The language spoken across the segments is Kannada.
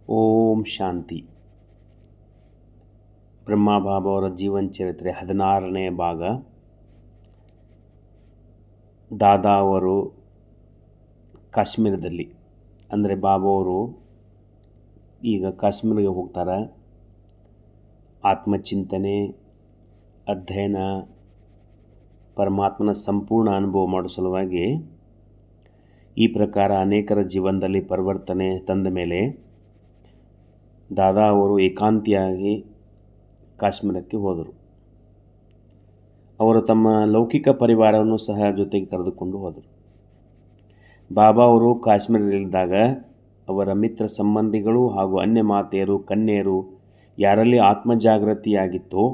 ಓಂ ಶಾಂತಿ. ಬ್ರಹ್ಮಬಾಬಾ ಅವರ ಜೀವನ ಚರಿತ್ರೆ 16ನೇ ಭಾಗ. ದಾದಾ ಅವರು ಕಾಶ್ಮೀರದಲ್ಲಿ, ಅಂದರೆ ಬಾಬಾ ಅವರು ಈಗ ಕಾಶ್ಮೀರಿಗೆ ಹೋಗ್ತಾರೆ. ಆತ್ಮಚಿಂತನೆ, ಅಧ್ಯಯನ, ಪರಮಾತ್ಮನ ಸಂಪೂರ್ಣ ಅನುಭವ ಮಾಡೋ ಸಲುವಾಗಿ ಈ ಪ್ರಕಾರ ಅನೇಕರ ಜೀವನದಲ್ಲಿ ಪರಿವರ್ತನೆ ತಂದ ಮೇಲೆ ದಾದಾ ಅವರು ಏಕಾಂತಿಯಾಗಿ ಕಾಶ್ಮೀರಕ್ಕೆ ಹೋದರು. ಅವರು ತಮ್ಮ ಲೌಕಿಕ ಪರಿವಾರವನ್ನು ಸಹ ಜೊತೆಗೆ ಕರೆದುಕೊಂಡು ಹೋದರು. ಬಾಬಾ ಅವರು ಕಾಶ್ಮೀರದಲ್ಲಿದ್ದಾಗ ಅವರ ಮಿತ್ರ ಸಂಬಂಧಿಗಳು ಹಾಗೂ ಅನ್ಯ ಮಾತೆಯರು, ಕನ್ಯೆಯರು ಯಾರಲ್ಲಿ ಆತ್ಮಜಾಗೃತಿಯಾಗಿತ್ತೋ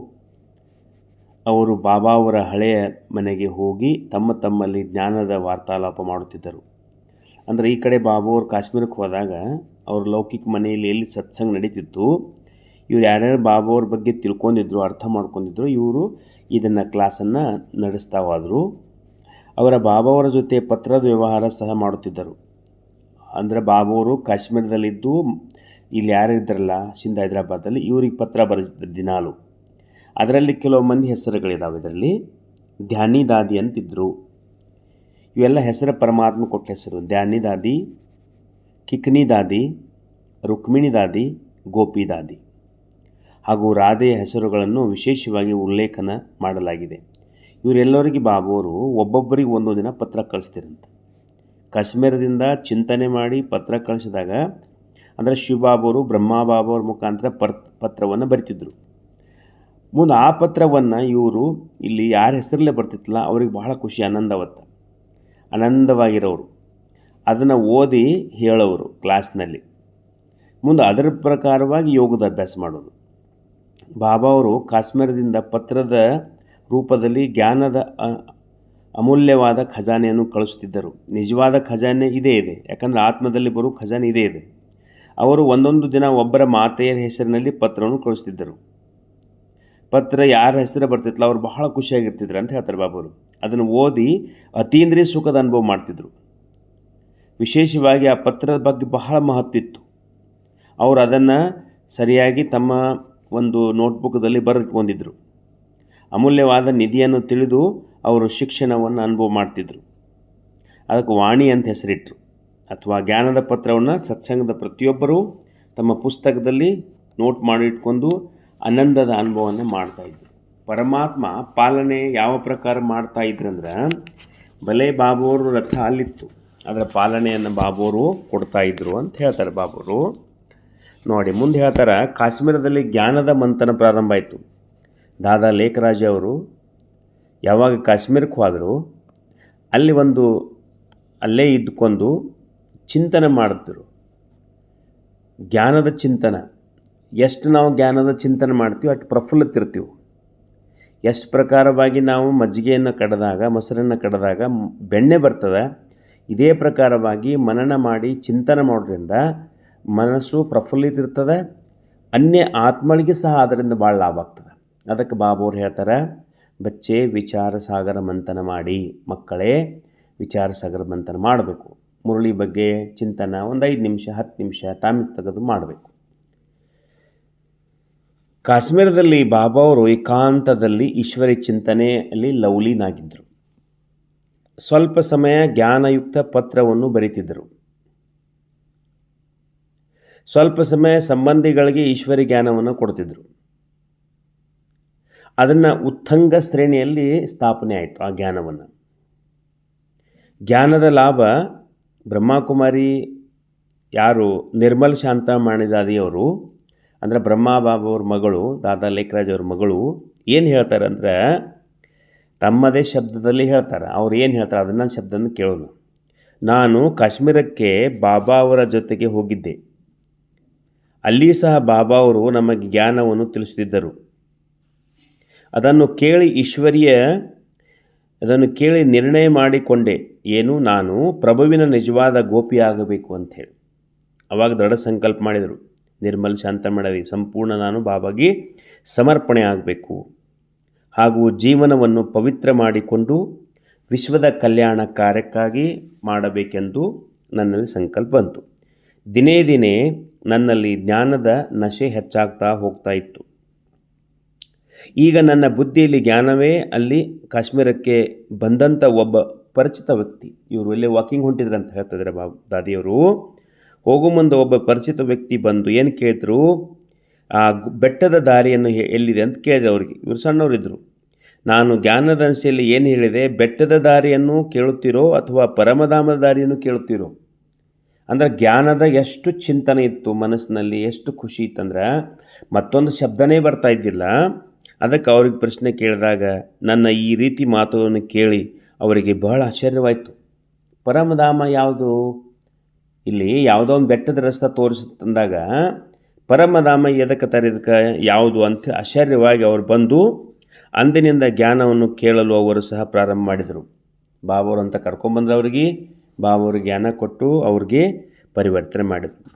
ಅವರು ಬಾಬಾ ಅವರ ಹಳೆಯ ಮನೆಗೆ ಹೋಗಿ ತಮ್ಮಲ್ಲಿ ಜ್ಞಾನದ ವಾರ್ತಾಲಾಪ ಮಾಡುತ್ತಿದ್ದರು. ಅಂದರೆ ಈ ಕಡೆ ಬಾಬಾ ಅವರು ಕಾಶ್ಮೀರಕ್ಕೆ ಹೋದಾಗ ಅವ್ರ ಲೌಕಿಕ ಮನೆಯಲ್ಲಿ ಎಲ್ಲಿ ಸತ್ಸಂಗ ನಡೀತಿತ್ತು, ಇವ್ರು ಯಾರ್ಯಾರು ಬಾಬಾ ಅವ್ರ ಬಗ್ಗೆ ತಿಳ್ಕೊಂಡಿದ್ರು, ಅರ್ಥ ಮಾಡ್ಕೊಂಡಿದ್ರು, ಇವರು ಇದನ್ನು ಕ್ಲಾಸನ್ನು ನಡೆಸ್ತಾ ಹೋದರು. ಅವರ ಬಾಬಾ ಅವರ ಜೊತೆ ಪತ್ರದ ವ್ಯವಹಾರ ಸಹ ಮಾಡುತ್ತಿದ್ದರು. ಅಂದರೆ ಬಾಬಾ ಅವರು ಕಾಶ್ಮೀರದಲ್ಲಿದ್ದು ಇಲ್ಲಿ ಯಾರಿದ್ದಾರಲ್ಲ ಸಿಂಧ್ ಹೈದರಾಬಾದಲ್ಲಿ, ಇವ್ರಿಗೆ ಪತ್ರ ಬರೆಸಿದ್ರು ದಿನಾಲು. ಅದರಲ್ಲಿ ಕೆಲವು ಮಂದಿ ಹೆಸರುಗಳಿದ್ದಾವೆ. ಇದರಲ್ಲಿ ಧ್ಯಾನಿ ದಾದಿ ಅಂತಿದ್ದರು. ಇವೆಲ್ಲ ಹೆಸರು ಪರಮಾತ್ಮ ಕೊಟ್ಟ ಹೆಸರು. ಧ್ಯಾನಿ ದಾದಿ, ಕಿಕ್ನಿ ದಾದಿ, ರುಕ್ಮಿಣಿ ದಾದಿ, ಗೋಪಿ ದಾದಿ ಹಾಗೂ ರಾಧೆಯ ಹೆಸರುಗಳನ್ನು ವಿಶೇಷವಾಗಿ ಉಲ್ಲೇಖನ ಮಾಡಲಾಗಿದೆ. ಇವರೆಲ್ಲರಿಗೆ ಬಾಬಾವರು ಒಬ್ಬೊಬ್ಬರಿಗೆ ಒಂದೊಂದು ದಿನ ಪತ್ರ ಕಳಿಸ್ತಿರಂತೆ. ಕಾಶ್ಮೀರದಿಂದ ಚಿಂತನೆ ಮಾಡಿ ಪತ್ರ ಕಳಿಸಿದಾಗ, ಅಂದರೆ ಶಿವಬಾಬವರು ಬ್ರಹ್ಮಬಾಬಾವ್ರ ಮುಖಾಂತರ ಪತ್ರವನ್ನು ಬರಿತಿದ್ರು. ಮುಂದೆ ಆ ಪತ್ರವನ್ನು ಇವರು ಇಲ್ಲಿ ಯಾರ ಹೆಸರಲ್ಲೇ ಬರ್ತಿತ್ತಲ್ಲ ಅವ್ರಿಗೆ ಬಹಳ ಖುಷಿ, ಆನಂದವಾಗಿರೋರು ಅದನ್ನು ಓದಿ ಹೇಳೋರು ಕ್ಲಾಸ್ನಲ್ಲಿ. ಮುಂದೆ ಅದರ ಪ್ರಕಾರವಾಗಿ ಯೋಗದ ಅಭ್ಯಾಸ ಮಾಡೋದು. ಬಾಬಾ ಅವರು ಕಾಶ್ಮೀರದಿಂದ ಪತ್ರದ ರೂಪದಲ್ಲಿ ಜ್ಞಾನದ ಅಮೂಲ್ಯವಾದ ಖಜಾನೆಯನ್ನು ಕಳಿಸುತ್ತಿದ್ದರು. ನಿಜವಾದ ಖಜಾನೆ ಇದೇ ಇದೆ, ಯಾಕಂದರೆ ಆತ್ಮದಲ್ಲಿ ಬರೋ ಖಜಾನೆ ಇದೇ ಇದೆ. ಅವರು ಒಂದೊಂದು ದಿನ ಒಬ್ಬರ ಮಾತೆಯರ ಹೆಸರಿನಲ್ಲಿ ಪತ್ರವನ್ನು ಕಳಿಸ್ತಿದ್ದರು. ಪತ್ರ ಯಾರ ಹೆಸರು ಬರ್ತಿತ್ತಲ್ಲ ಅವ್ರು ಬಹಳ ಖುಷಿಯಾಗಿರ್ತಿದ್ರು ಅಂತ ಹೇಳ್ತಾರೆ ಬಾಬಾವರು. ಅದನ್ನು ಓದಿ ಅತೀಂದ್ರಿಯ ಸುಖದ ಅನುಭವ ಮಾಡ್ತಿದ್ರು. ವಿಶೇಷವಾಗಿ ಆ ಪತ್ರದ ಬಗ್ಗೆ ಬಹಳ ಮಹತ್ವ ಇತ್ತು. ಅವರು ಅದನ್ನು ಸರಿಯಾಗಿ ತಮ್ಮ ಒಂದು ನೋಟ್ಬುಕ್ದಲ್ಲಿ ಬರೆದುಕೊಂಡಿದ್ದರು. ಅಮೂಲ್ಯವಾದ ನಿಧಿಯನ್ನು ತಿಳಿದು ಅವರು ಶಿಕ್ಷಣವನ್ನು ಅನುಭವ ಮಾಡ್ತಿದ್ರು. ಅದಕ್ಕೆ ವಾಣಿ ಅಂತ ಹೆಸರಿಟ್ಟರು. ಅಥವಾ ಜ್ಞಾನದ ಪತ್ರವನ್ನು ಸತ್ಸಂಗದ ಪ್ರತಿಯೊಬ್ಬರೂ ತಮ್ಮ ಪುಸ್ತಕದಲ್ಲಿ ನೋಟ್ ಮಾಡಿಟ್ಕೊಂಡು ಆನಂದದ ಅನುಭವವನ್ನು ಮಾಡ್ತಾಯಿದ್ರು. ಪರಮಾತ್ಮ ಪಾಲನೆ ಯಾವ ಪ್ರಕಾರ ಮಾಡ್ತಾಯಿದ್ರಂದ್ರೆ, ಭಲೆ ಬಾಬಾವರು ರಥ ಅಲ್ಲಿತ್ತು, ಅದರ ಪಾಲನೆಯನ್ನು ಬಾಬಾವರು ಕೊಡ್ತಾಯಿದ್ರು ಅಂತ ಹೇಳ್ತಾರೆ ಬಾಬಾವರು. ನೋಡಿ ಮುಂದೆ ಹೇಳ್ತಾರೆ, ಕಾಶ್ಮೀರದಲ್ಲಿ ಜ್ಞಾನದ ಮಂಥನ ಪ್ರಾರಂಭ ಆಯಿತು. ದಾದಾ ಲೇಖರಾಜ್ ಅವರು ಯಾವಾಗ ಕಾಶ್ಮೀರಕ್ಕೆ ಹೋದರು, ಅಲ್ಲೇ ಇದ್ಕೊಂಡು ಚಿಂತನೆ ಮಾಡಿದ್ರು. ಜ್ಞಾನದ ಚಿಂತನೆ ಎಷ್ಟು ನಾವು ಜ್ಞಾನದ ಚಿಂತನೆ ಮಾಡ್ತೀವಿ ಅಷ್ಟು ಪ್ರಫುಲ್ಲಿತಿರ್ತೀವಿ. ಎಷ್ಟು ಪ್ರಕಾರವಾಗಿ ನಾವು ಮಜ್ಜಿಗೆಯನ್ನು ಕಡಿದಾಗ, ಮೊಸರನ್ನು ಕಡಿದಾಗ ಬೆಣ್ಣೆ ಬರ್ತದೆ, ಇದೇ ಪ್ರಕಾರವಾಗಿ ಮನನ ಮಾಡಿ ಚಿಂತನೆ ಮಾಡೋದ್ರಿಂದ ಮನಸ್ಸು ಪ್ರಫುಲ್ಲಿತಿರ್ತದೆ. ಅನ್ಯ ಆತ್ಮಳಿಗೆ ಸಹ ಅದರಿಂದ ಭಾಳ ಲಾಭ ಆಗ್ತದೆ. ಅದಕ್ಕೆ ಬಾಬಾವ್ರು ಹೇಳ್ತಾರೆ, ಬಚ್ಚೆ ವಿಚಾರ ಸಾಗರ ಮಂಥನ ಮಾಡಿ, ಮಕ್ಕಳೇ ವಿಚಾರ ಸಾಗರ ಮಂಥನ ಮಾಡಬೇಕು. ಮುರಳಿ ಬಗ್ಗೆ ಚಿಂತನೆ ಒಂದು 5 ನಿಮಿಷ 10 ನಿಮಿಷ ಟೈಮ್ ತೆಗೆದು ಮಾಡಬೇಕು. ಕಾಶ್ಮೀರದಲ್ಲಿ ಬಾಬಾ ಅವರು ಏಕಾಂತದಲ್ಲಿ ಈಶ್ವರಿ ಚಿಂತನೆಯಲ್ಲಿ ಲವಲೀನಾಗಿದ್ದರು. ಸ್ವಲ್ಪ ಸಮಯ ಜ್ಞಾನಯುಕ್ತ ಪತ್ರವನ್ನು ಬರೀತಿದ್ದರು. ಸ್ವಲ್ಪ ಸಮಯ ಸಂಬಂಧಿಗಳಿಗೆ ಈಶ್ವರಿ ಜ್ಞಾನವನ್ನು ಕೊಡ್ತಿದ್ದರು. ಅದನ್ನು ಉತ್ತಂಗ ಶ್ರೇಣಿಯಲ್ಲಿ ಸ್ಥಾಪನೆ ಆಯಿತು. ಆ ಜ್ಞಾನದ ಲಾಭ ಬ್ರಹ್ಮಕುಮಾರಿ ಯಾರು ನಿರ್ಮಲ್ ಶಾಂತ ಮಾಣಿದಾದಿಯವರು, ಅಂದರೆ ಬ್ರಹ್ಮಬಾಬಾ ಅವ್ರ ಮಗಳು, ದಾದಾ ಲೇಖರಾಜ್ ಅವ್ರ ಮಗಳು ಏನು ಹೇಳ್ತಾರೆ ಅಂದರೆ, ತಮ್ಮದೇ ಶಬ್ದದಲ್ಲಿ ಹೇಳ್ತಾರೆ. ಅವ್ರು ಏನು ಹೇಳ್ತಾರೆ ಅದನ್ನು ಶಬ್ದವನ್ನು ಕೇಳೋಣ. ನಾನು ಕಾಶ್ಮೀರಕ್ಕೆ ಬಾಬಾ ಅವರ ಜೊತೆಗೆ ಹೋಗಿದ್ದೆ. ಅಲ್ಲಿ ಸಹ ಬಾಬಾ ಅವರು ನಮಗೆ ಜ್ಞಾನವನ್ನು ತಿಳಿಸುತ್ತಿದ್ದರು. ಅದನ್ನು ಕೇಳಿ ನಿರ್ಣಯ ಮಾಡಿಕೊಂಡೆ, ಏನು ನಾನು ಪ್ರಭುವಿನ ನಿಜವಾದ ಗೋಪಿಯಾಗಬೇಕು ಅಂಥೇಳಿ. ಅವಾಗ ದೃಢ ಸಂಕಲ್ಪ ಮಾಡಿದರು. ನಿರ್ಮಲ್ ಶಾಂತ ಮಾಡವಿ ಸಂಪೂರ್ಣ ನಾನು ಬಾಬಾಗೆ ಸಮರ್ಪಣೆ ಆಗಬೇಕು ಹಾಗೂ ಜೀವನವನ್ನು ಪವಿತ್ರ ಮಾಡಿಕೊಂಡು ವಿಶ್ವದ ಕಲ್ಯಾಣ ಕಾರ್ಯಕ್ಕಾಗಿ ಮಾಡಬೇಕೆಂದು ನನ್ನಲ್ಲಿ ಸಂಕಲ್ಪ ಬಂತು. ದಿನೇ ದಿನೇ ನನ್ನಲ್ಲಿ ಜ್ಞಾನದ ನಶೆ ಹೆಚ್ಚಾಗ್ತಾ ಹೋಗ್ತಾ ಇತ್ತು. ಈಗ ನನ್ನ ಬುದ್ಧಿಯಲ್ಲಿ ಜ್ಞಾನವೇ ಅಲ್ಲಿ ಕಾಶ್ಮೀರಕ್ಕೆ ಬಂದಂಥ ಒಬ್ಬ ಪರಿಚಿತ ವ್ಯಕ್ತಿ, ಇವರು ಎಲ್ಲೇ ವಾಕಿಂಗ್ ಹೊಂಟಿದ್ರು ಅಂತ ಹೇಳ್ತಿದ್ದಾರೆ ದಾದಿಯವರು. ಹೋಗೋ ಮುಂದೆ ಒಬ್ಬ ಪರಿಚಿತ ವ್ಯಕ್ತಿ ಬಂದು ಏನು ಕೇಳಿದ್ರು, ಆ ಬೆಟ್ಟದ ದಾರಿಯನ್ನು ಎಲ್ಲಿದೆ ಅಂತ ಕೇಳಿದೆ ಅವ್ರಿಗೆ. ಇವರು ಸಣ್ಣವರಿದ್ದರು. ನಾನು ಜ್ಞಾನದ ಅಂಶೆಯಲ್ಲಿ ಏನು ಹೇಳಿದೆ, ಬೆಟ್ಟದ ದಾರಿಯನ್ನು ಕೇಳುತ್ತೀರೋ ಅಥವಾ ಪರಮಧಾಮದ ದಾರಿಯನ್ನು ಕೇಳುತ್ತೀರೋ? ಅಂದರೆ ಜ್ಞಾನದ ಎಷ್ಟು ಚಿಂತನೆ ಇತ್ತು ಮನಸ್ಸಿನಲ್ಲಿ, ಎಷ್ಟು ಖುಷಿ ಇತ್ತಂದ್ರೆ ಮತ್ತೊಂದು ಶಬ್ದನೇ ಬರ್ತಾ ಇದ್ದಿಲ್ಲ. ಅದಕ್ಕೆ ಅವ್ರಿಗೆ ಪ್ರಶ್ನೆ ಕೇಳಿದಾಗ ನನ್ನ ಈ ರೀತಿ ಮಾತುಗಳನ್ನು ಕೇಳಿ ಅವರಿಗೆ ಬಹಳ ಆಶ್ಚರ್ಯವಾಯಿತು. ಪರಮಧಾಮ ಯಾವುದು? ಇಲ್ಲಿ ಯಾವುದೋ ಒಂದು ಬೆಟ್ಟದ ರಸ್ತೆ ತೋರಿಸ್ತಂದಾಗ ಪರಮಧಾಮ ಎದಕ್ಕೆ ತರಿದಕ್ಕೆ ಯಾವುದು ಅಂತ ಆಶ್ಚರ್ಯವಾಗಿ ಅವರು ಬಂದು ಅಂದಿನಿಂದ ಜ್ಞಾನವನ್ನು ಕೇಳಲು ಅವರು ಸಹ ಪ್ರಾರಂಭ ಮಾಡಿದರು. ಬಾಬಾವರು ಅಂತ ಕರ್ಕೊಂಬಂದ್ರೆ ಅವರಿಗೆ ಬಾಬಾವ್ರಿಗೆ ಜ್ಞಾನ ಕೊಟ್ಟು ಅವ್ರಿಗೆ ಪರಿವರ್ತನೆ ಮಾಡಿದರು.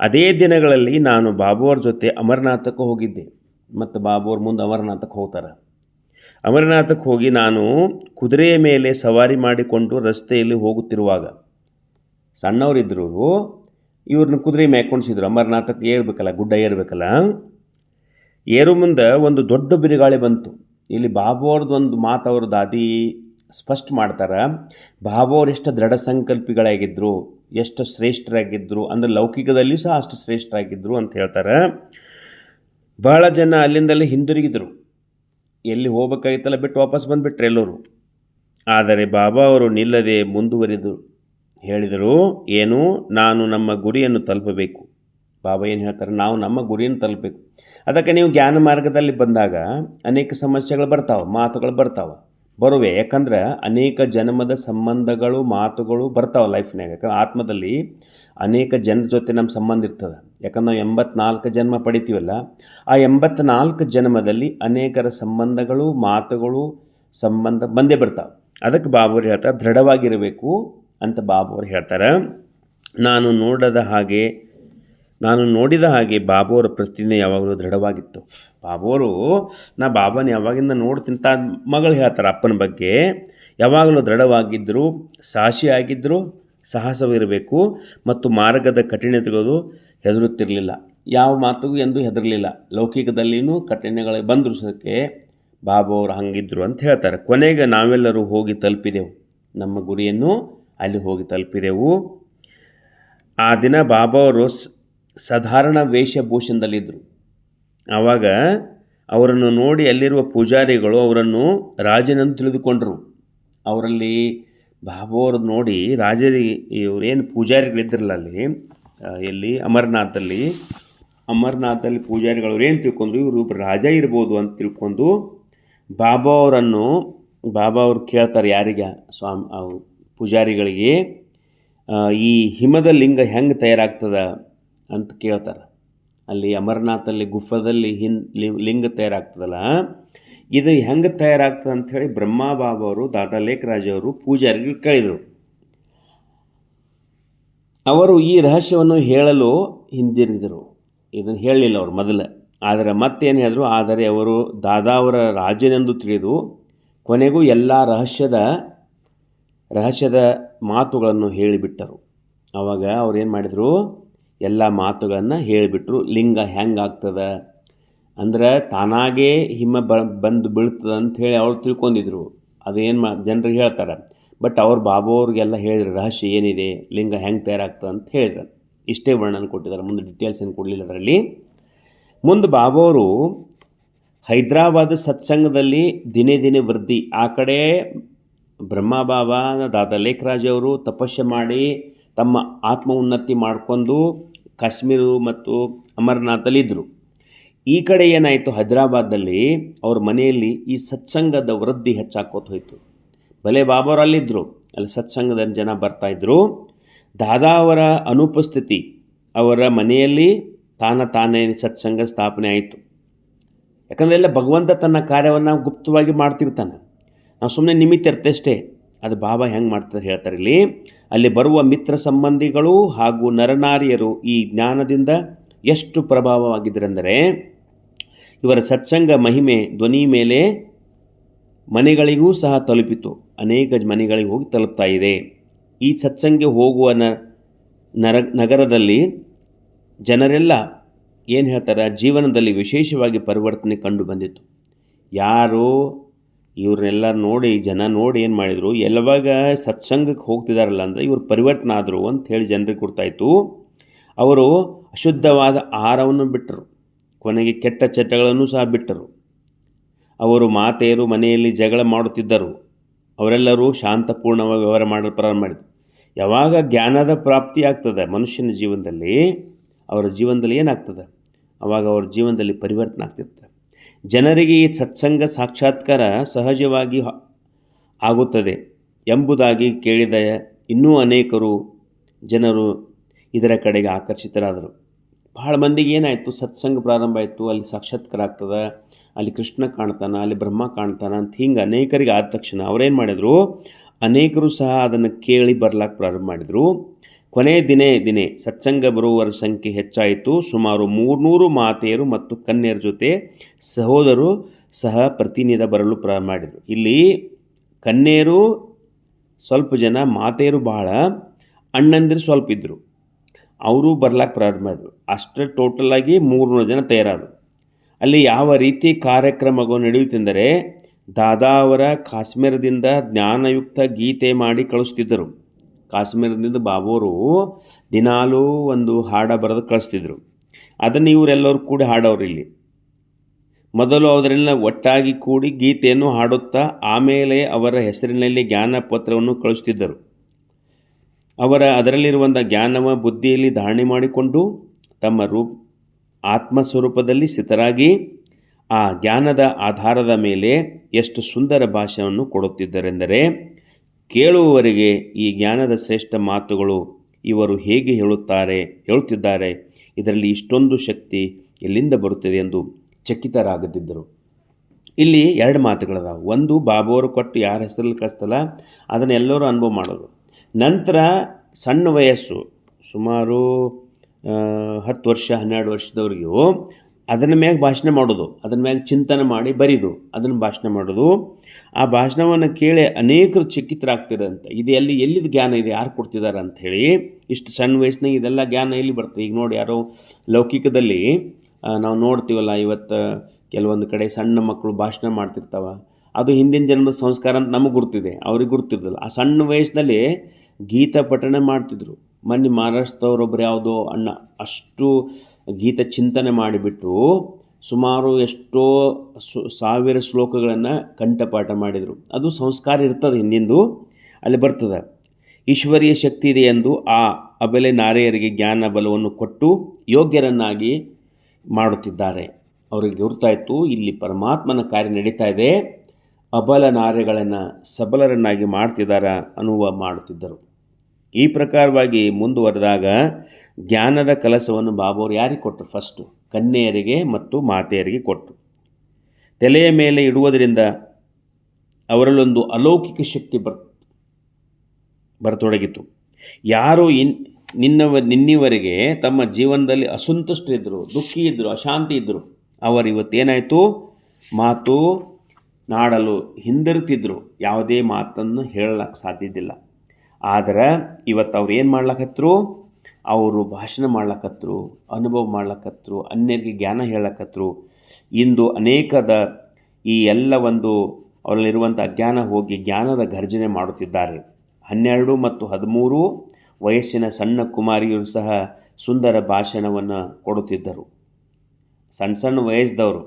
ಅದೇ ದಿನಗಳಲ್ಲಿ ನಾನು ಬಾಬಾವ್ರ ಜೊತೆ ಅಮರನಾಥಕ್ಕೆ ಹೋಗಿದ್ದೆ. ಮತ್ತು ಬಾಬಾವ್ರ ಮುಂದೆ ಅಮರನಾಥಕ್ಕೆ ಹೋಗ್ತಾರೆ. ಅಮರನಾಥಕ್ಕೆ ಹೋಗಿ ನಾನು ಕುದುರೆಯ ಮೇಲೆ ಸವಾರಿ ಮಾಡಿಕೊಂಡು ರಸ್ತೆಯಲ್ಲಿ ಹೋಗುತ್ತಿರುವಾಗ, ಸಣ್ಣವರಿದ್ದರು ಇವ್ರನ್ನ ಕುದುರೆ ಮೇಯ್ಕೊಂಡಿಸಿದ್ರು. ಅಮರನಾಥಕ್ಕೆ ಏರ್ಬೇಕಲ್ಲ, ಗುಡ್ಡ ಏರಬೇಕಲ್ಲ. ಏರು ಮುಂದೆ ಒಂದು ದೊಡ್ಡ ಬಿರುಗಾಳಿ ಬಂತು. ಇಲ್ಲಿ ಬಾಬಾವ್ರದ್ದು ಒಂದು ಮಾತು ಅವರು ದಾದಿ ಸ್ಪಷ್ಟ ಮಾಡ್ತಾರೆ. ಬಾಬಾವ್ರು ಎಷ್ಟು ದೃಢ ಸಂಕಲ್ಪಿಗಳಾಗಿದ್ದರು, ಎಷ್ಟು ಶ್ರೇಷ್ಠರಾಗಿದ್ದರು, ಅಂದರೆ ಲೌಕಿಕದಲ್ಲಿ ಸಹ ಅಷ್ಟು ಶ್ರೇಷ್ಠರಾಗಿದ್ದರು ಅಂತ ಹೇಳ್ತಾರೆ. ಬಹಳ ಜನ ಅಲ್ಲಿಂದಲೇ ಹಿಂದಿರುಗಿದರು. ಎಲ್ಲಿ ಹೋಗ್ಬೇಕಾಗಿತ್ತಲ್ಲ ಬಿಟ್ಟು ವಾಪಸ್ ಬಂದುಬಿಟ್ರೆ ಎಲ್ಲರೂ. ಆದರೆ ಬಾಬಾ ಅವರು ನಿಲ್ಲದೆ ಮುಂದುವರಿದು ಹೇಳಿದರು, ಏನು, ನಾನು ನಮ್ಮ ಗುರಿಯನ್ನು ತಲುಪಬೇಕು. ಬಾಬಾ ಏನು ಹೇಳ್ತಾರೆ, ನಾವು ನಮ್ಮ ಗುರಿಯನ್ನು ತಲುಪಬೇಕು. ಅದಕ್ಕೆ ನೀವು ಜ್ಞಾನ ಮಾರ್ಗದಲ್ಲಿ ಬಂದಾಗ ಅನೇಕ ಸಮಸ್ಯೆಗಳು ಬರ್ತಾವೆ, ಮಾತುಗಳು ಬರ್ತಾವೆ, ಬರುವೆ. ಯಾಕಂದ್ರೆ ಅನೇಕ ಜನ್ಮದ ಸಂಬಂಧಗಳು, ಮಾತುಗಳು ಬರ್ತಾವೆ ಲೈಫ್ನಾಗ. ಯಾಕಂದ್ರೆ ಆತ್ಮದಲ್ಲಿ ಅನೇಕ ಜನರ ಜೊತೆ ನಮ್ಮ ಸಂಬಂಧ ಇರ್ತದೆ. ಯಾಕಂದ್ರೆ ನಾವು 84 ಜನ್ಮ ಪಡಿತೀವಲ್ಲ, ಆ 84 ಜನ್ಮದಲ್ಲಿ ಅನೇಕರ ಸಂಬಂಧಗಳು, ಮಾತುಗಳು, ಸಂಬಂಧ ಬಂದೇ ಬರ್ತಾವೆ. ಅದಕ್ಕೆ ಬಾಬಾವ್ರು ಹೇಳ್ತಾರೆ ದೃಢವಾಗಿರಬೇಕು ಅಂತ ಬಾಬಾವ್ರು ಹೇಳ್ತಾರೆ. ನಾನು ನೋಡಿದ ಹಾಗೆ ಬಾಬಾವ್ರ ಪ್ರತಿಜ್ಞೆ ಯಾವಾಗಲೂ ದೃಢವಾಗಿತ್ತು. ಬಾಬಾವರು ನಾ ಬಾಬಾನ ಯಾವಾಗಿಂದ ನೋಡ್ತಿಂತ ಮಗಳು ಹೇಳ್ತಾರೆ ಅಪ್ಪನ ಬಗ್ಗೆ. ಯಾವಾಗಲೂ ದೃಢವಾಗಿದ್ದರು, ಸಾಕ್ಷಿಯಾಗಿದ್ದರು, ಸಾಹಸವಿರಬೇಕು ಮತ್ತು ಮಾರ್ಗದ ಕಠಿಣತೆಗಳು ಹೆದರುತ್ತಿರಲಿಲ್ಲ. ಯಾವ ಮಾತಿಗೂ ಎಂದೂ ಹೆದರಲಿಲ್ಲ. ಲೌಕಿಕದಲ್ಲಿನೂ ಕಠಿಣಗಳು ಬಂದರೂ ಸಕ್ಕೆ ಬಾಬಾವ್ರು ಹಂಗಿದ್ರು ಅಂತ ಹೇಳ್ತಾರೆ. ಕೊನೆಗೆ ನಾವೆಲ್ಲರೂ ಹೋಗಿ ತಲುಪಿದೆವು, ನಮ್ಮ ಗುರಿಯನ್ನು ಅಲ್ಲಿ ಹೋಗಿ ತಲುಪಿದೆವು. ಆ ದಿನ ಬಾಬಾವರು ಸಾಧಾರಣ ವೇಷಭೂಷಣದಲ್ಲಿದ್ದರು. ಆವಾಗ ಅವರನ್ನು ನೋಡಿ ಅಲ್ಲಿರುವ ಪೂಜಾರಿಗಳು ಅವರನ್ನು ರಾಜನೆಂದು ತಿಳಿದುಕೊಂಡರು. ಅವರಲ್ಲಿ ಬಾಬಾವ್ರದ್ದು ನೋಡಿ ರಾಜರಿಗೆ, ಇವರೇನು ಪೂಜಾರಿಗಳಿದ್ರಲ್ಲ ಅಲ್ಲಿ ಎಲ್ಲಿ ಅಮರನಾಥದಲ್ಲಿ ಪೂಜಾರಿಗಳು ಏನು ತಿಳ್ಕೊಂಡ್ರು, ಇವರು ರಾಜ ಇರ್ಬೋದು ಅಂತ ತಿಳ್ಕೊಂಡು ಬಾಬಾವ್ರು ಕೇಳ್ತಾರೆ ಯಾರಿಗೆ, ಪೂಜಾರಿಗಳಿಗೆ, ಈ ಹಿಮದ ಲಿಂಗ ಹೆಂಗೆ ತಯಾರಾಗ್ತದೆ ಅಂತ ಕೇಳ್ತಾರೆ. ಅಲ್ಲಿ ಅಮರನಾಥಲ್ಲಿ ಗುಫದಲ್ಲಿ ಲಿಂಗ ತಯಾರಾಗ್ತದಲ್ಲ, ಇದು ಹೆಂಗೆ ತಯಾರಾಗ್ತದೆ ಅಂಥೇಳಿ ಬ್ರಹ್ಮ ಬಾಬಾವರು, ದಾದಾ ಲೇಖರಾಜವರು ಪೂಜಾರಿಗೆ ಕೇಳಿದರು. ಅವರು ಈ ರಹಸ್ಯವನ್ನು ಹೇಳಲು ಹಿಂದಿರುಗಿದರು. ಇದನ್ನು ಹೇಳಲಿಲ್ಲ ಅವರು ಮೊದಲು. ಆದರೆ ಮತ್ತೇನು ಹೇಳಿದ್ರು, ಆದರೆ ಅವರು ದಾದಾ ಅವರ ರಾಜನೆಂದು ತಿಳಿದು ಕೊನೆಗೂ ಎಲ್ಲ ರಹಸ್ಯದ ಮಾತುಗಳನ್ನು ಹೇಳಿಬಿಟ್ಟರು. ಆವಾಗ ಅವ್ರು ಏನು ಮಾಡಿದರು, ಎಲ್ಲ ಮಾತುಗಳನ್ನು ಹೇಳಿಬಿಟ್ರು. ಲಿಂಗ ಹೆಂಗಾಗ್ತದೆ ಅಂದ್ರೆ ತಾನಾಗೇ ಹಿಮ ಬಂದು ಬೀಳ್ತದೆ ಅಂಥೇಳಿ ಅವ್ರು ತಿಳ್ಕೊಂಡಿದ್ರು. ಅದೇನು ಜನರಿಗೆ ಹೇಳ್ತಾರೆ. ಬಟ್ ಅವ್ರು ಬಾಬಾವ್ರಿಗೆಲ್ಲ ಹೇಳಿದ್ರು ರಹಸ್ಯ ಏನಿದೆ, ಲಿಂಗ ಹೆಂಗೆ ತಯಾರಾಗ್ತದೆ ಅಂತ ಹೇಳಿದ್ರು. ಇಷ್ಟೇ ವರ್ಣನೆ ಕೊಟ್ಟಿದ್ದಾರೆ, ಮುಂದೆ ಡೀಟೇಲ್ಸ್ ಏನು ಕೊಡಲಿಲ್ಲ ಅದರಲ್ಲಿ. ಮುಂದೆ ಬಾಬಾವರು ಹೈದರಾಬಾದ್ ಸತ್ಸಂಗದಲ್ಲಿ ದಿನೇ ದಿನೇ ವೃದ್ಧಿ. ಆ ಕಡೆ ಬ್ರಹ್ಮ ಬಾಬಾ, ದಾದಾ ಲೇಖರಾಜ್ ಅವರು ತಪಸ್ಸೆ ಮಾಡಿ ತಮ್ಮ ಆತ್ಮ ಉನ್ನತಿ ಮಾಡಿಕೊಂಡು ಕಾಶ್ಮೀರ ಮತ್ತು ಅಮರನಾಥಲ್ಲಿದ್ದರು. ಈ ಕಡೆ ಏನಾಯಿತು, ಹೈದರಾಬಾದಲ್ಲಿ ಅವ್ರ ಮನೆಯಲ್ಲಿ ಈ ಸತ್ಸಂಗದ ವೃದ್ಧಿ ಹೆಚ್ಚಾಕೋತ ಹೋಯಿತು. ಭಲೆ ಬಾಬಾವ್ರು ಅಲ್ಲಿದ್ದರು, ಅಲ್ಲಿ ಸತ್ಸಂಗದ ಜನ ಬರ್ತಾಯಿದ್ರು. ದಾದಾ ಅವರ ಅನುಪಸ್ಥಿತಿ, ಅವರ ಮನೆಯಲ್ಲಿ ತಾನೇ ಸತ್ಸಂಗ ಸ್ಥಾಪನೆ ಆಯಿತು. ಯಾಕಂದರೆ ಎಲ್ಲ ಭಗವಂತ ತನ್ನ ಕಾರ್ಯವನ್ನು ಗುಪ್ತವಾಗಿ ಮಾಡ್ತಿರ್ತಾನೆ, ನಾವು ಸುಮ್ಮನೆ ನಿಮಿತ್ತ ಇರ್ತಷ್ಟೇ. ಅದು ಬಾಬಾ ಹೆಂಗೆ ಮಾಡ್ತಾರೆ ಹೇಳ್ತಾರೆ ಇಲ್ಲಿ. ಅಲ್ಲಿ ಬರುವ ಮಿತ್ರ ಸಂಬಂಧಿಗಳು ಹಾಗೂ ನರನಾರಿಯರು ಈ ಜ್ಞಾನದಿಂದ ಎಷ್ಟು ಪ್ರಭಾವವಾಗಿದ್ದರೆಂದರೆ, ಇವರ ಸತ್ಸಂಗ ಮಹಿಮೆ ಧ್ವನಿ ಮೇಲೆ ಮನೆಗಳಿಗೂ ಸಹ ತಲುಪಿತು. ಅನೇಕ ಮನೆಗಳಿಗೆ ಹೋಗಿ ತಲುಪ್ತಾ ಇದೆ. ಈ ಸತ್ಸಂಗ ಹೋಗುವ ನಗರದಲ್ಲಿ ಜನರೆಲ್ಲ ಏನು ಹೇಳ್ತಾರೆ, ಜೀವನದಲ್ಲಿ ವಿಶೇಷವಾಗಿ ಪರಿವರ್ತನೆ ಕಂಡು ಬಂದಿತ್ತು. ಯಾರು ಇವ್ರನ್ನೆಲ್ಲ ನೋಡಿ, ಜನ ನೋಡಿ ಏನು ಮಾಡಿದರು, ಯಾವಾಗ ಸತ್ಸಂಗಕ್ಕೆ ಹೋಗ್ತಿದಾರಲ್ಲ ಅಂದರೆ ಇವರು ಪರಿವರ್ತನೆ ಆದರು ಅಂತ ಹೇಳಿ ಜನರಿಗೆ ಗೊತ್ತಾಯಿತು. ಅವರು ಅಶುದ್ಧವಾದ ಆಹಾರವನ್ನು ಬಿಟ್ಟರು, ಕೊನೆಗೆ ಕೆಟ್ಟ ಚಟಗಳನ್ನು ಸಹ ಬಿಟ್ಟರು. ಅವರು ಮಾತೆಯರು ಮನೆಯಲ್ಲಿ ಜಗಳ ಮಾಡುತ್ತಿದ್ದರು, ಅವರೆಲ್ಲರೂ ಶಾಂತಪೂರ್ಣವಾಗಿ ವ್ಯವಹಾರ ಮಾಡಲು ಪ್ರಾರಂಭ ಮಾಡಿದರು. ಯಾವಾಗ ಜ್ಞಾನದ ಪ್ರಾಪ್ತಿ ಆಗ್ತದೆ ಮನುಷ್ಯನ ಜೀವನದಲ್ಲಿ, ಅವರ ಜೀವನದಲ್ಲಿ ಏನಾಗ್ತದೆ, ಆವಾಗ ಅವ್ರ ಜೀವನದಲ್ಲಿ ಪರಿವರ್ತನೆ ಆಗ್ತಿರ್ತದೆ. ಜನರಿಗೆ ಈ ಸತ್ಸಂಗ ಸಾಕ್ಷಾತ್ಕಾರ ಸಹಜವಾಗಿ ಆಗುತ್ತದೆ ಎಂಬುದಾಗಿ ಕೇಳಿದ ಇನ್ನೂ ಅನೇಕರು ಜನರು ಇದರ ಕಡೆಗೆ ಆಕರ್ಷಿತರಾದರು. ಬಹಳ ಮಂದಿಗೆ ಏನಾಯಿತು, ಸತ್ಸಂಗ ಪ್ರಾರಂಭ ಆಯಿತು, ಅಲ್ಲಿ ಸಾಕ್ಷಾತ್ಕಾರ ಆಗ್ತದೆ, ಅಲ್ಲಿ ಕೃಷ್ಣ ಕಾಣ್ತಾನೆ, ಅಲ್ಲಿ ಬ್ರಹ್ಮ ಕಾಣ್ತಾನೆ ಅಂತ ಹಿಂಗೆ ಅನೇಕರಿಗೆ ಆದ ತಕ್ಷಣ ಅವರೇನು ಮಾಡಿದರು, ಅನೇಕರು ಸಹ ಅದನ್ನು ಕೇಳಿ ಬರ್ಲಾಕ್ಕೆ ಪ್ರಾರಂಭ ಮಾಡಿದರು. ಕೊನೆಯ ದಿನೇ ಸತ್ಸಂಗ ಬರುವವರ ಸಂಖ್ಯೆ ಹೆಚ್ಚಾಯಿತು. ಸುಮಾರು 300 ಮಾತೆಯರು ಮತ್ತು ಕನ್ಯರ ಜೊತೆ ಸಹೋದರರು ಸಹ ಪ್ರತಿನಿತ್ಯ ಬರಲು ಪ್ರಾರಂಭ ಮಾಡಿದರು. ಇಲ್ಲಿ ಕನ್ಯರು ಸ್ವಲ್ಪ ಜನ, ಮಾತೆಯರು ಬಹಳ, ಅಣ್ಣಂದಿರು ಸ್ವಲ್ಪ ಇದ್ದರು, ಅವರು ಬರ್ಲಾಕ್ಕೆ ಪ್ರಾರಂಭ ಮಾಡಿದರು. ಅಷ್ಟೇ ಟೋಟಲಾಗಿ 300 ಜನ ತಯಾರಾದರು. ಅಲ್ಲಿ ಯಾವ ರೀತಿ ಕಾರ್ಯಕ್ರಮಗಳು ನಡೆಯುತ್ತೆಂದರೆ, ದಾದಾ ಅವರ ಕಾಶ್ಮೀರದಿಂದ ಜ್ಞಾನಯುಕ್ತ ಗೀತೆ ಮಾಡಿ ಕಳಿಸ್ತಿದ್ದರು. ಕಾಶ್ಮೀರದಿಂದ ಬಾಬೋರು ದಿನಾಲೂ ಒಂದು ಹಾಡ ಬರೆದು ಕಳಿಸ್ತಿದ್ರು. ಅದನ್ನು ಇವರೆಲ್ಲರೂ ಕೂಡಿ ಹಾಡೋರು. ಇಲ್ಲಿ ಮೊದಲು ಅದರೆಲ್ಲ ಒಟ್ಟಾಗಿ ಕೂಡಿ ಗೀತೆಯನ್ನು ಹಾಡುತ್ತಾ ಆಮೇಲೆ ಅವರ ಹೆಸರಿನಲ್ಲಿ ಜ್ಞಾನ ಪತ್ರವನ್ನು ಕಳಿಸ್ತಿದ್ದರು. ಅದರಲ್ಲಿರುವಂಥ ಜ್ಞಾನವ ಬುದ್ಧಿಯಲ್ಲಿ ಧಾರಣೆ ಮಾಡಿಕೊಂಡು ತಮ್ಮ ಆತ್ಮಸ್ವರೂಪದಲ್ಲಿ ಸ್ಥಿತರಾಗಿ ಆ ಜ್ಞಾನದ ಆಧಾರದ ಮೇಲೆ ಎಷ್ಟು ಸುಂದರ ಭಾಷೆಯನ್ನು ಕೊಡುತ್ತಿದ್ದರೆಂದರೆ, ಕೇಳುವವರಿಗೆ ಈ ಜ್ಞಾನದ ಶ್ರೇಷ್ಠ ಮಾತುಗಳು ಇವರು ಹೇಗೆ ಹೇಳುತ್ತಿದ್ದಾರೆ, ಇದರಲ್ಲಿ ಇಷ್ಟೊಂದು ಶಕ್ತಿ ಎಲ್ಲಿಂದ ಬರುತ್ತದೆ ಎಂದು ಚಕಿತರಾಗುತ್ತಿದ್ದರು. ಇಲ್ಲಿ 2 ಮಾತುಗಳದಾವೆ. ಒಂದು, ಬಾಬುವರು ಕೊಟ್ಟು ಯಾರ ಹೆಸರಲ್ಲಿ ಕಳಿಸ್ತಲ್ಲ ಅದನ್ನು ಎಲ್ಲರೂ ಅನುಭವ ಮಾಡೋದು. ನಂತರ ಸಣ್ಣ ವಯಸ್ಸು, ಸುಮಾರು 10 ವರ್ಷ 12 ವರ್ಷದವ್ರಿಗೂ ಅದನ್ನ ಮ್ಯಾಗ ಭಾಷಣ ಮಾಡೋದು, ಅದನ್ನ ಮ್ಯಾಗ ಚಿಂತನೆ ಮಾಡಿ ಬರೀದು, ಅದನ್ನು ಭಾಷಣ ಮಾಡೋದು. ಆ ಭಾಷಣವನ್ನು ಕೇಳಿ ಅನೇಕರು ಚಕಿತರಾಗ್ತಿರಂತೆ. ಇದು ಎಲ್ಲಿದು ಜ್ಞಾನ ಇದೆ, ಯಾರು ಕೊಡ್ತಿದ್ದಾರೆ ಅಂಥೇಳಿ. ಇಷ್ಟು ಸಣ್ಣ ವಯಸ್ಸಿನಾಗ ಇದೆಲ್ಲ ಜ್ಞಾನ ಎಲ್ಲಿ ಬರ್ತದೆ? ಈಗ ನೋಡಿ, ಯಾರೋ ಲೌಕಿಕದಲ್ಲಿ ನಾವು ನೋಡ್ತೀವಲ್ಲ, ಇವತ್ತು ಕೆಲವೊಂದು ಕಡೆ ಸಣ್ಣ ಮಕ್ಕಳು ಭಾಷಣ ಮಾಡ್ತಿರ್ತಾವ, ಅದು ಹಿಂದಿನ ಜನ್ಮದ ಸಂಸ್ಕಾರ ಅಂತ ನಮಗೆ ಗುರ್ತಿದೆ, ಅವ್ರಿಗೆ ಗುರ್ತಿರ್ತಿಲ್ಲ. ಆ ಸಣ್ಣ ವಯಸ್ಸಿನಲ್ಲಿ ಗೀತ ಪಠಣ ಮಾಡ್ತಿದ್ರು. ಮೊನ್ನೆ ಮಹಾರಾಷ್ಟ್ರದವರೊಬ್ಬರು ಯಾವುದೋ ಅಣ್ಣ ಅಷ್ಟು ಗೀತ ಚಿಂತನೆ ಮಾಡಿಬಿಟ್ಟು ಸುಮಾರು ಎಷ್ಟೋ 1000 ಶ್ಲೋಕಗಳನ್ನು ಕಂಠಪಾಠ ಮಾಡಿದರು. ಅದು ಸಂಸ್ಕಾರ ಇರ್ತದೆ, ಹಿಂದಿಂದು ಅಲ್ಲಿ ಬರ್ತದೆ. ಈಶ್ವರೀಯ ಶಕ್ತಿ ಇದೆ ಎಂದು ಆ ಅಬಲೆ ನಾರಿಯರಿಗೆ ಜ್ಞಾನ ಬಲವನ್ನು ಕೊಟ್ಟು ಯೋಗ್ಯರನ್ನಾಗಿ ಮಾಡುತ್ತಿದ್ದಾರೆ. ಅವರಿಗೆ ಗುರುತಾಯಿತು, ಇಲ್ಲಿ ಪರಮಾತ್ಮನ ಕಾರ್ಯ ನಡೀತಾ ಇದೆ, ಅಬಲ ನಾರಿಗಳನ್ನು ಸಬಲರನ್ನಾಗಿ ಮಾಡ್ತಿದ್ದಾರೆ ಅನುಭವ ಮಾಡುತ್ತಿದ್ದರು. ಈ ಪ್ರಕಾರವಾಗಿ ಮುಂದುವರೆದಾಗ ಜ್ಞಾನದ ಕಲಸವನ್ನು ಬಾಬಾವರು ಯಾರಿಗೆ ಕೊಟ್ಟರು? ಫಸ್ಟು ಕನ್ಯೆಯರಿಗೆ ಮತ್ತು ಮಾತೆಯರಿಗೆ ಕೊಟ್ಟು ತಲೆಯ ಮೇಲೆ ಇಡುವುದರಿಂದ ಅವರಲ್ಲೊಂದು ಅಲೌಕಿಕ ಶಕ್ತಿ ಬರತೊಡಗಿತು. ಯಾರು ನಿನ್ನಿವರೆಗೆ ತಮ್ಮ ಜೀವನದಲ್ಲಿ ಅಸಂತುಷ್ಟರಿದ್ದರು, ದುಃಖಿ ಇದ್ದರು, ಅಶಾಂತಿ ಇದ್ದರು, ಅವರು ಇವತ್ತೇನಾಯಿತು, ಮಾತು ನಾಡಲು ಹಿಂದಿರುತ್ತಿದ್ದರು. ಯಾವುದೇ ಮಾತನ್ನು ಹೇಳಕ್ಕೆ ಸಾಧ್ಯದಿಲ್ಲ. ಆದರೆ ಇವತ್ತು ಅವ್ರು ಏನು ಮಾಡ್ಲಕತ್ರು, ಅವರು ಭಾಷಣ ಮಾಡ್ಲಕತ್ರು, ಅನುಭವ ಮಾಡ್ಲಕತ್ರು, ಅನ್ಯರಿಗೆ ಜ್ಞಾನ ಹೇಳಕತ್ರು. ಇಂದು ಅನೇಕದ ಈ ಎಲ್ಲ ಒಂದು ಅವರಲ್ಲಿರುವಂಥ ಅಜ್ಞಾನ ಹೋಗಿ ಜ್ಞಾನದ ಗರ್ಜನೆ ಮಾಡುತ್ತಿದ್ದಾರೆ. 12 ಮತ್ತು 13 ವಯಸ್ಸಿನ ಸಣ್ಣ ಕುಮಾರಿಯರು ಸಹ ಸುಂದರ ಭಾಷಣವನ್ನು ಕೊಡುತ್ತಿದ್ದರು. ಸಣ್ಣ ವಯಸ್ಸದವರು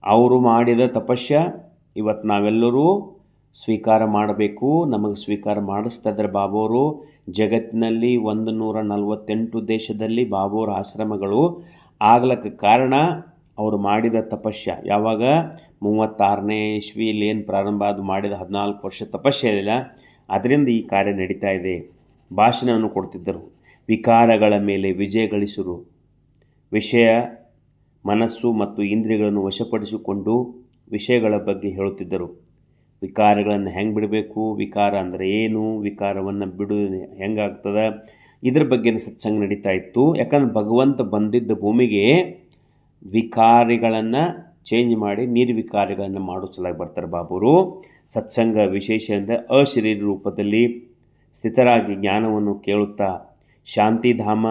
ಅವರು ಮಾಡಿದ ತಪಸ್ಯ ಇವತ್ತು ನಾವೆಲ್ಲರೂ ಸ್ವೀಕಾರ ಮಾಡಬೇಕು. ನಮಗೆ ಸ್ವೀಕಾರ ಮಾಡಿಸ್ತಾ ಇದ್ದಾರೆ ಬಾಬೋರು. ಜಗತ್ತಿನಲ್ಲಿ 148 ದೇಶದಲ್ಲಿ ಬಾಬೋರ ಆಶ್ರಮಗಳು ಆಗ್ಲಕ್ಕೆ ಕಾರಣ ಅವರು ಮಾಡಿದ ತಪಸ್ಯ. ಯಾವಾಗ 36ನೇ ಇಸ್ವಿಯಲ್ಲಿ ಏನು ಪ್ರಾರಂಭ ಅದು ಮಾಡಿದ 14 ವರ್ಷ ತಪಸ್ಯೆ ಇಲ್ಲ, ಅದರಿಂದ ಈ ಕಾರ್ಯ ನಡೀತಾ ಇದೆ. ಭಾಷಣವನ್ನು ಕೊಡ್ತಿದ್ದರು. ವಿಕಾರಗಳ ಮೇಲೆ ವಿಜಯ ಗಳಿಸಿರು, ವಿಷಯ ಮನಸ್ಸು ಮತ್ತು ಇಂದ್ರಿಯಗಳನ್ನು ವಶಪಡಿಸಿಕೊಂಡು ವಿಷಯಗಳ ಬಗ್ಗೆ ಹೇಳುತ್ತಿದ್ದರು. ವಿಕಾರಗಳನ್ನು ಹೆಂಗೆ ಬಿಡಬೇಕು, ವಿಕಾರ ಅಂದರೆ ಏನು, ವಿಕಾರವನ್ನು ಬಿಡೋದು ಹೆಂಗಾಗ್ತದೆ, ಇದ್ರ ಬಗ್ಗೆ ಸತ್ಸಂಗ ನಡೀತಾ ಇತ್ತು. ಯಾಕಂದ್ರೆ ಭಗವಂತ ಬಂದಿದ್ದ ಭೂಮಿಗೆ ವಿಕಾರಿಗಳನ್ನು ಚೇಂಜ್ ಮಾಡಿ ನಿರ್ವಿಕಾರಿಗಳನ್ನು ಮಾಡೋ ಸಲುವಾಗಿ ಬರ್ತಾರೆ ಬಾಬುರು. ಸತ್ಸಂಗ ವಿಶೇಷದಿಂದ ಅಶರೀರ ರೂಪದಲ್ಲಿ ಸ್ಥಿತರಾಗಿ ಜ್ಞಾನವನ್ನು ಕೇಳುತ್ತಾ ಶಾಂತಿಧಾಮ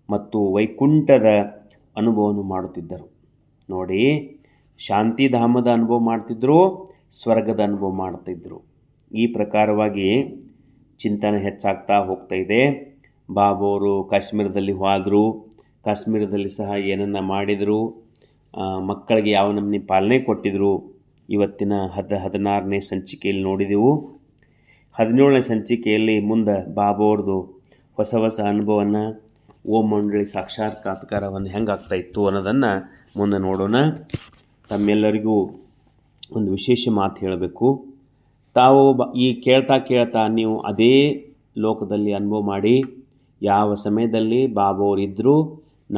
ಮತ್ತು ವೈಕುಂಠದ ಅನುಭವವನ್ನು ಮಾಡುತ್ತಿದ್ದರು. ನೋಡಿ, ಶಾಂತಿಧಾಮದ ಅನುಭವ ಮಾಡ್ತಿದ್ದರು, ಸ್ವರ್ಗದ ಅನುಭವ ಮಾಡ್ತಿದ್ದರು. ಈ ಪ್ರಕಾರವಾಗಿ ಚಿಂತನೆ ಹೆಚ್ಚಾಗ್ತಾ ಹೋಗ್ತಾ ಇದೆ. ಬಾಬಾವರು ಕಾಶ್ಮೀರದಲ್ಲಿ ಹೋದರು, ಕಾಶ್ಮೀರದಲ್ಲಿ ಸಹ ಏನನ್ನು ಮಾಡಿದರು, ಮಕ್ಕಳಿಗೆ ಯಾವ ನಮೂನೆ ಪಾಲನೆ ಕೊಟ್ಟಿದ್ದರು. ಇವತ್ತಿನ 16ನೇ ಸಂಚಿಕೆಯಲ್ಲಿ ನೋಡಿದೆವು. 17ನೇ ಸಂಚಿಕೆಯಲ್ಲಿ ಮುಂದೆ ಬಾಬಾವ್ರದ್ದು ಹೊಸ ಹೊಸ ಅನುಭವವನ್ನು, ಓಂ ಮಂಡಳಿ ಸಾಕ್ಷಾತ್ಕಾರವನ್ನು ಹೆಂಗಾಗ್ತಾಯಿತ್ತು ಅನ್ನೋದನ್ನು ಮುಂದೆ ನೋಡೋಣ. ತಮ್ಮೆಲ್ಲರಿಗೂ ಒಂದು ವಿಶೇಷ ಮಾತು ಹೇಳಬೇಕು. ತಾವು ಈ ಕೇಳ್ತಾ ನೀವು ಅದೇ ಲೋಕದಲ್ಲಿ ಅನುಭವ ಮಾಡಿ, ಯಾವ ಸಮಯದಲ್ಲಿ ಬಾಬಾವ್ರು ಇದ್ದರು,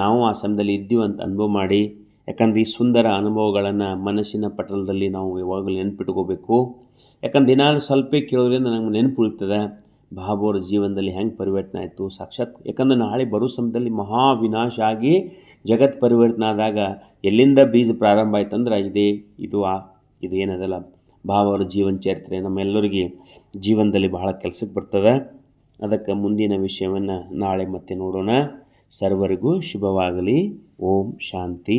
ನಾವು ಆ ಸಮಯದಲ್ಲಿ ಇದ್ದೀವಿ ಅಂತ ಅನುಭವ ಮಾಡಿ. ಯಾಕಂದ್ರೆ ಈ ಸುಂದರ ಅನುಭವಗಳನ್ನು ಮನಸ್ಸಿನ ಪಟಲದಲ್ಲಿ ನಾವು ಯಾವಾಗಲೂ ನೆನಪಿಟ್ಕೋಬೇಕು. ಯಾಕಂದ್ರೆ ದಿನಾಲು ಸ್ವಲ್ಪ ಕೇಳೋದ್ರಿಂದ ನಮ್ಗೆ ನೆನಪು ಉಳಿತದೆ ಬಾಬಾವ್ರ ಜೀವನದಲ್ಲಿ ಹೆಂಗೆ ಪರಿವರ್ತನೆ ಆಯಿತು ಸಾಕ್ಷಾತ್. ಯಾಕಂದ್ರೆ ನಾಳೆ ಬರೋ ಸಮಯದಲ್ಲಿ ಮಹಾ ವಿನಾಶ ಆಗಿ ಜಗತ್ ಪರಿವರ್ತನೆ ಆದಾಗ ಎಲ್ಲಿಂದ ಬೀಜ ಪ್ರಾರಂಭ ಆಯ್ತಂದ್ರೆ ಇದು ಏನದಲ್ಲ ಬಾಬಾವ್ರ ಜೀವನ ಚರಿತ್ರೆ ನಮ್ಮೆಲ್ಲರಿಗೆ ಜೀವನದಲ್ಲಿ ಬಹಳ ಕೆಲಸಕ್ಕೆ ಬರ್ತದೆ. ಅದಕ್ಕೆ ಮುಂದಿನ ವಿಷಯವನ್ನು ನಾಳೆ ಮತ್ತೆ ನೋಡೋಣ. ಸರ್ವರಿಗೂ ಶುಭವಾಗಲಿ. ಓಂ ಶಾಂತಿ,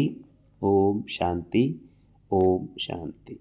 ಓಂ ಶಾಂತಿ, ಓಂ ಶಾಂತಿ.